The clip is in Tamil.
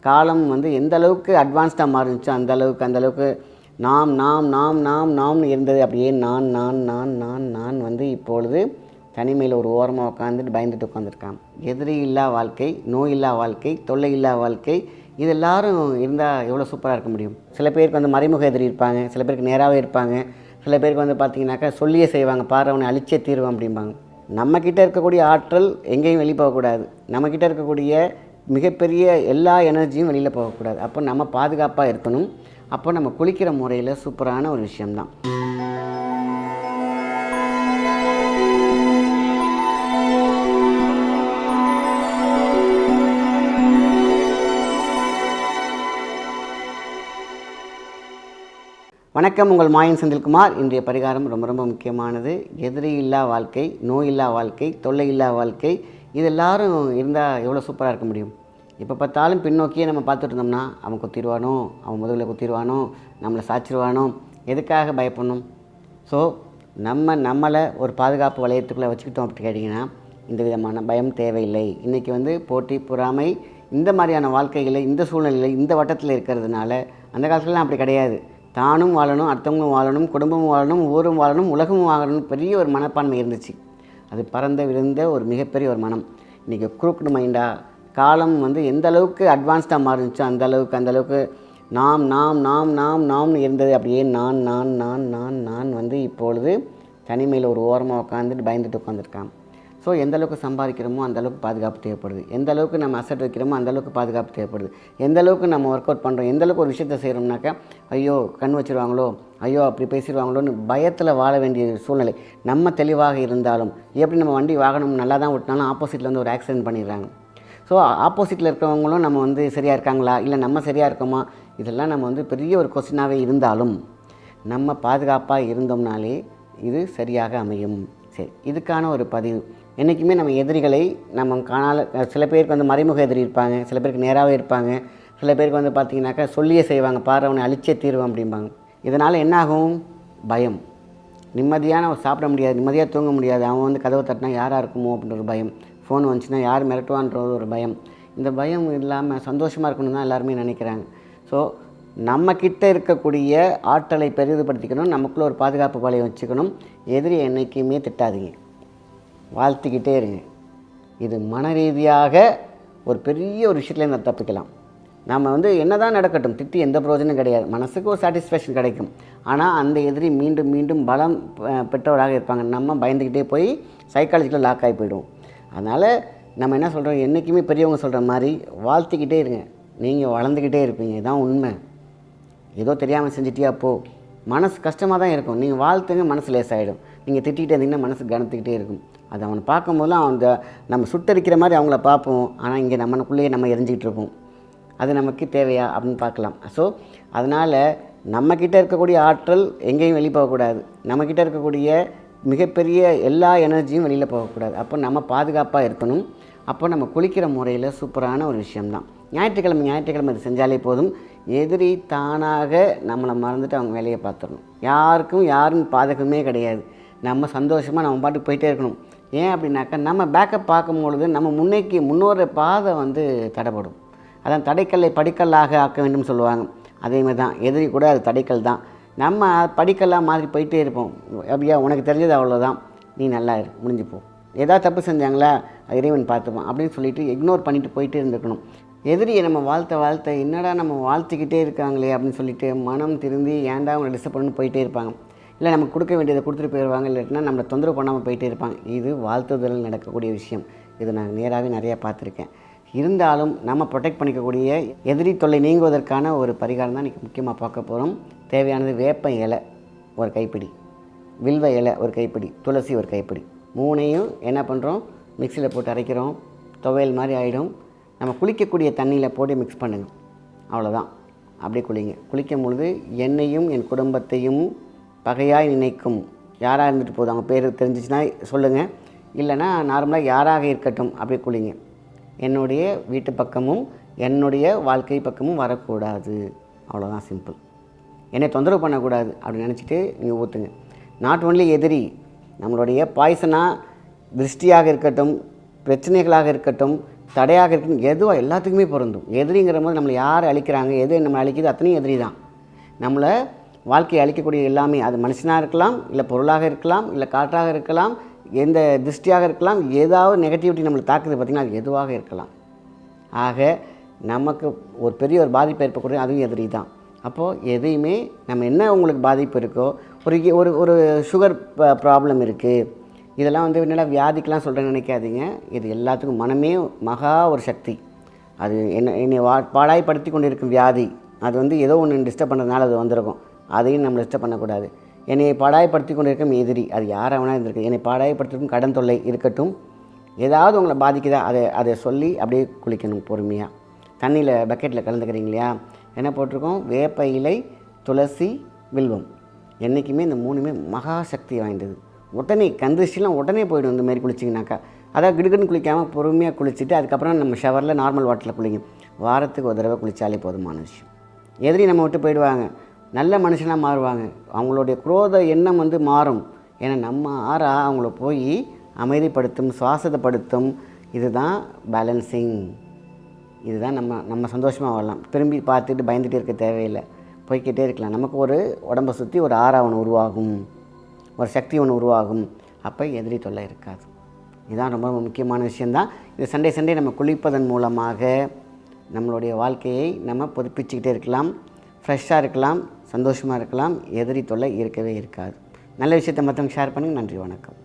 காலம் வந்து எந்த அளவுக்கு அட்வான்ஸ்டாக மாறிச்சோ அந்த அளவுக்கு நாம்னு இருந்தது. அப்படியே நான் வந்து இப்பொழுது தனிமையில் ஒரு ஓரமாக உட்காந்துட்டு பயந்துட்டு உட்காந்துருக்கான். எதிரி இல்லா வாழ்க்கை, நோய் இல்லா வாழ்க்கை, தொல்லை இல்லா வாழ்க்கை, இது எல்லாரும் இருந்தால் எவ்வளோ சூப்பராக இருக்க முடியும். சில பேருக்கு வந்து மறைமுக எதிரி இருப்பாங்க, சில பேருக்கு நேராகவே இருப்பாங்க, சில பேருக்கு வந்து பார்த்திங்கனாக்கா சொல்லியே செய்வாங்க, பாரு அவனை அழிச்சே தீர்வான் அப்படிம்பாங்க. நம்மக்கிட்ட இருக்கக்கூடிய ஆற்றல் எங்கேயும் வெளியே போகக்கூடாது. நம்மக்கிட்ட இருக்கக்கூடிய மிகப்பெரிய எல்லா எனர்ஜியும் வெளியில் போகக்கூடாது. அப்போ நம்ம பாதுகாப்பாக இருக்கணும். அப்போ நம்ம குளிக்கிற முறையில் சூப்பரான ஒரு விஷயம்தான். வணக்கம், உங்கள் மாயன் செந்தில்குமார். இன்றைய பரிகாரம் ரொம்ப முக்கியமானது. எதிரி இல்லா வாழ்க்கை, நோய் இல்லா வாழ்க்கை, தொல்லை இல்லா வாழ்க்கை, இது எல்லாரும் இருந்தால் எவ்வளோ சூப்பராக இருக்க முடியும். இப்போ பார்த்தாலும் பின்னோக்கியே நம்ம பார்த்துட்டு இருந்தோம்னா, அவன் குத்திடுவானோ, அவன் முதுகில் குத்திடுவானோ, நம்மளை சாய்ச்சிடுவானோ, எதுக்காக பயப்படணும்? ஸோ நம்மளை ஒரு பாதுகாப்பு வளையத்துக்குள்ளே வச்சுக்கிட்டோம் அப்படி கேட்டிங்கன்னா இந்த விதமான பயம் தேவையில்லை. இன்றைக்கி வந்து போட்டி பொறாமை இந்த மாதிரியான வாழ்க்கைகளை இந்த சூழ்நிலையில் இந்த வட்டத்தில் இருக்கிறதுனால, அந்த காலத்துலலாம் அப்படி கிடையாது. தானும் வாழணும், அடுத்தவங்களும் வாழணும், குடும்பமும் வாழணும், ஊரும் வாழணும், உலகமும் வாழணும், பெரிய ஒரு மனப்பான்மை இருந்துச்சு. அது பறந்த விழுந்த ஒரு மிகப்பெரிய ஒரு மனம். இன்றைக்கி குரூப்டு மைண்டாக காலம் வந்து எந்த அளவுக்கு அட்வான்ஸ்டாக மாறிச்சோ அந்த அளவுக்கு நாம்னு இருந்தது. அப்படியே நான் வந்து இப்பொழுது தனிமையில் ஒரு ஓரமாக உட்காந்துட்டு பயந்துட்டு உட்காந்துருக்கான். ஸோ எந்த அளவுக்கு சம்பாதிக்கிறோமோ அந்தளவுக்கு பாதுகாப்பு தேவைப்படுது. எந்த அளவுக்கு நம்ம அசட் வைக்கிறோமோ அந்தளவுக்கு பாதுகாப்பு தேவைப்படுது. எந்த அளவுக்கு நம்ம ஒர்க் அவுட் பண்ணுறோம், எந்த அளவுக்கு ஒரு விஷயத்தை செய்கிறோம்னாக்கா, ஐயோ கண் வச்சுருவாங்களோ, ஐயோ அப்படி பேசிடுவாங்களோன்னு பயத்தில் வாழ வேண்டிய சூழ்நிலை. நம்ம தெளிவாக இருந்தாலும் எப்படி நம்ம வண்டி வாகனம் நல்லா தான் ஓட்டினாலும் ஆப்போசிட்டில் வந்து ஒரு ஆக்சிடென்ட் பண்ணிடுறாங்க. ஸோ ஆப்போசிட்டில் இருக்கிறவங்களும் நம்ம வந்து சரியாக இருக்காங்களா, இல்லை நம்ம சரியாக இருக்கோமா, இதெல்லாம் நம்ம வந்து பெரிய ஒரு கொஸ்டினாகவே இருந்தாலும் நம்ம பாதுகாப்பாக இருந்தோம்னாலே இது சரியாக அமையும். சரி, இதுக்கான ஒரு பதிவு. என்றைக்குமே நம்ம எதிரிகளை நம்ம காணாத, சில பேருக்கு வந்து மறைமுக எதிரி இருப்பாங்க, சில பேருக்கு நேராகவே இருப்பாங்க, சில பேருக்கு வந்து பார்த்திங்கனாக்கா சொல்லியே செய்வாங்க, பாரு அவனை அழிச்சே தீர்வான் அப்படிம்பாங்க. இதனால் என்னாகும்? பயம். நிம்மதியான சாப்பிட முடியாது, நிம்மதியாக தூங்க முடியாது. அவன் வந்து கதவை தட்டினா யாராக இருக்குமோ அப்படின்ற ஒரு பயம். ஃபோன் வந்துச்சுன்னா யார் மிரட்டுவான்ற ஒரு பயம். இந்த பயம் இல்லாமல் சந்தோஷமாக இருக்கணும்னு தான் எல்லாருமே நினைக்கிறாங்க. ஸோ நம்மக்கிட்ட இருக்கக்கூடிய ஆற்றலை பெரிதுபடுத்திக்கணும், நமக்குள்ளே ஒரு பாதுகாப்பு வலையை வச்சுக்கணும். எதிரியை என்றைக்குமே திட்டாதீங்க, வாழ்த்திக்கிட்டே இருங்க. இது மன ரீதியாக ஒரு பெரிய ஒரு விஷயத்துலேருந்து தப்பிக்கலாம். நம்ம வந்து என்ன தான் நடக்கட்டும், திட்டி எந்த பிரயோஜனம் கிடையாது, மனசுக்கு ஒரு சாட்டிஸ்ஃபேக்ஷன் கிடைக்கும். ஆனால் அந்த எதிரி மீண்டும் பலம் பெற்றவராக இருப்பாங்க. நம்ம பயந்துக்கிட்டே போய் சைக்காலஜிக்கல் லாக் ஆகி போயிடுவோம். அதனால் நம்ம என்ன சொல்கிறோம், என்றைக்குமே பெரியவங்க சொல்கிற மாதிரி வாழ்த்திக்கிட்டே இருங்க. நீங்கள் வளர்ந்துக்கிட்டே இருப்பீங்க, இதான் உண்மை. ஏதோ தெரியாமல் செஞ்சிட்டியா போ, மனசு கஷ்டமாக தான் இருக்கும். நீங்கள் வாழ்த்துங்க, மனசு லேசாகிடும். நீங்கள் திட்டிகிட்டே இருந்தீங்கன்னா மனசு கனத்துக்கிட்டே இருக்கும். அது அவனை பார்க்கும்போதெல்லாம் அந்த நம்ம சுட்டரிக்கிற மாதிரி அவங்கள பார்ப்போம். ஆனால் இங்கே நம்மளுக்குள்ளேயே நம்ம எரிஞ்சிக்கிட்டு இருப்போம். அது நமக்கு தேவையா அப்படின்னு பார்க்கலாம். ஸோ அதனால் நம்மக்கிட்ட இருக்கக்கூடிய ஆற்றல் எங்கேயும் வெளியே போகக்கூடாது. நம்மக்கிட்ட இருக்கக்கூடிய மிகப்பெரிய எல்லா எனர்ஜியும் வெளியில் போகக்கூடாது. அப்போ நம்ம பாதுகாப்பாக இருக்கணும். அப்போ நம்ம குளிக்கிற முறையில் சூப்பரான ஒரு விஷயம்தான். ஞாயிற்றுக்கிழமை இது செஞ்சாலே போதும். எதிரி தானாக நம்மளை மறந்துட்டு அவங்க வேலையை பார்த்துடணும். யாரும் பாதகமே கிடையாது. நம்ம சந்தோஷமாக நம்ம பாட்டுக்கு போயிட்டே இருக்கணும். ஏன் அப்படின்னாக்கா, நம்ம பேக்கப் பார்க்கும்பொழுது நம்ம முன்னோர பாதை வந்து தடைப்படும். அதான் தடைக்கல்லை படிக்கல்லாக ஆக்க வேண்டும் சொல்லுவாங்க. அதேமாதிரி தான் எதிரி கூட அது தடைக்கல் தான். நம்ம படிக்கல்லாக மாதிரி போயிட்டே இருப்போம். அப்படியா, உனக்கு தெரிஞ்சது அவ்வளோதான், நீ நல்லா இரு, முடிஞ்சுப்போம். ஏதாவது தப்பு செஞ்சாங்களா, இறைவன் பார்த்துப்பான் அப்படின்னு சொல்லிட்டு இக்னோர் பண்ணிவிட்டு போயிட்டே இருந்துக்கணும். எதிரியை நம்ம வாழ்த்த என்னடா நம்ம வாழ்த்திக்கிட்டே இருக்காங்களே அப்படின்னு சொல்லிட்டு மனம் திருந்தி ஏன்டா அவங்களை டிஸ்டர்ப் பண்ணணும்னு போயிட்டே இருப்பாங்க. இல்லை நமக்கு கொடுக்க வேண்டியதை கொடுத்துட்டு போயிடுவாங்க, இல்லைன்னா நம்மளை தொந்தரவு பண்ணாமல் போயிட்டே இருப்பாங்க. இது வாழ்த்துதல் நடக்கக்கூடிய விஷயம். இது நான் நேராகவே நிறையா பார்த்துருக்கேன். இருந்தாலும் நம்ம ப்ரொடெக்ட் பண்ணிக்கக்கூடிய எதிரி தொல்லை நீங்குவதற்கான ஒரு பரிகாரம் தான் இன்றைக்கி முக்கியமாக பார்க்க போகிறோம். தேவையானது வேப்ப இலை ஒரு கைப்பிடி, வில்வ இலை ஒரு கைப்பிடி, துளசி ஒரு கைப்பிடி, மூணையும் என்ன பண்ணுறோம், மிக்சியில் போட்டு அரைக்கிறோம். துவையல் மாதிரி ஆகிடும். நம்ம குளிக்கக்கூடிய தண்ணியில் போட்டு மிக்ஸ் பண்ணுங்கள், அவ்வளோதான். அப்படியே குளிங்க. குளிக்கும் பொழுது என்னையும் என் குடும்பத்தையும் பகையாய் நினைக்கும் யாராக இருந்துட்டு போதும், அவங்க பேர் தெரிஞ்சிச்சுன்னா சொல்லுங்கள், இல்லைனா நார்மலாக யாராக இருக்கட்டும் அப்படியே குளிங்க. என்னுடைய வீட்டு பக்கமும் என்னுடைய வாழ்க்கை பக்கமும் வரக்கூடாது, அவ்வளோதான், சிம்பிள். என்னை தொந்தரவு பண்ணக்கூடாது அப்படின்னு நினச்சிட்டு நீங்கள் ஊற்றுங்க. நாட் ஒன்லி எதிரி, நம்மளுடைய பாய்சனாக திருஷ்டியாக இருக்கட்டும், பிரச்சனைகளாக இருக்கட்டும், தடையாக இருக்கட்டும், எதுவாக எல்லாத்துக்குமே பொருந்தும். எதிரிங்கிற போது நம்மளை யார் அழிக்கிறாங்க, எது நம்மளை அழிக்குது, அத்தனையும் எதிரி தான். நம்மளை வாழ்க்கையை அழிக்கக்கூடிய எல்லாமே, அது மனுஷனாக இருக்கலாம், இல்லை பொருளாக இருக்கலாம், இல்லை காற்றாக இருக்கலாம், எந்த திருஷ்டியாக இருக்கலாம், ஏதாவது நெகட்டிவிட்டி நம்மளை தாக்குது பார்த்திங்கன்னா அது எதுவாக இருக்கலாம். ஆக நமக்கு ஒரு பெரிய ஒரு பாதிப்பு ஏற்படக்கூடிய அதுவும் எதிரி தான். அப்போது எதையுமே நம்ம என்ன உங்களுக்கு பாதிப்பு இருக்கோ, ஒரு ஒரு சுகர் ப்ராப்ளம் இருக்குது, இதெல்லாம் வந்து என்னடா வியாதிக்கெலாம் சொல்கிறேன்னு நினைக்காதீங்க. இது எல்லாத்துக்கும் மனமே மகா ஒரு சக்தி. அது என்னை பாடாய்படுத்தி கொண்டு இருக்கும் வியாதி, அது வந்து ஏதோ ஒன்று டிஸ்டர்ப் பண்ணுறதுனால அது வந்திருக்கும். அதையும் நம்ம டிஸ்டர்ப் பண்ணக்கூடாது. என்னை பாடாய்படுத்தி கொண்டு இருக்கும் எதிரி, அது யாராக வேணால் இருந்திருக்கு. என்னை பாடாய்படுத்திருக்கும் கடன் தொல்லை இருக்கட்டும், ஏதாவது உங்களை பாதிக்குதா அதை சொல்லி அப்படியே குளிக்கணும் பொறுமையாக. தண்ணியில் பக்கெட்டில் கலந்துக்கிறீங்க இல்லையா, என்ன போட்டிருக்கோம், வேப்ப இலை, துளசி, வில்வம். என்றைக்குமே இந்த 3மே மகா சக்தி வாய்ந்தது. உடனே கந்திருஷ்டிலாம் உடனே போய்டும் இந்த மாதிரி குளிச்சிங்கனாக்கா. அதாவது கிடுக்குன்னு குளிக்காமல் பொறுமையாக குளிச்சுட்டு அதுக்கப்புறம் நம்ம ஷவரில் நார்மல் வாட்டரில் குளிங்க. வாரத்துக்கு ஒரு தடவை குளித்தாலே போதுமான விஷயம். எதிரி நம்ம விட்டு போயிடுவாங்க, நல்ல மனுஷனாக மாறுவாங்க. அவங்களுடைய குரோத எண்ணம் வந்து மாறும். ஏன்னா நம்ம ஆறா அவங்கள போய் அமைதிப்படுத்தும், சுவாசத்தைப்படுத்தும். இதுதான் பேலன்சிங். இதுதான் நம்ம சந்தோஷமாக வாழலாம். திரும்பி பார்த்துட்டு பயந்துகிட்டே இருக்க தேவையில்லை, போய்கிட்டே இருக்கலாம். நமக்கு ஒரு உடம்பை சுற்றி ஒரு ஆறா ஒன்று உருவாகும், ஒரு சக்தி ஒன்று உருவாகும். அப்போ எதிரி தொல்லை இருக்காது. இதுதான் ரொம்ப முக்கியமான விஷயந்தான். இது சண்டே நம்ம குளிப்பதன் மூலமாக நம்மளுடைய வாழ்க்கையை நம்ம புதுப்பிச்சுக்கிட்டே இருக்கலாம், ஃப்ரெஷ்ஷாக இருக்கலாம், சந்தோஷமாக இருக்கலாம். எதிரி தொல்லை இருக்கவே இருக்காது. நல்ல விஷயத்தை மற்றவங்க ஷேர் பண்ணுங்கள். நன்றி, வணக்கம்.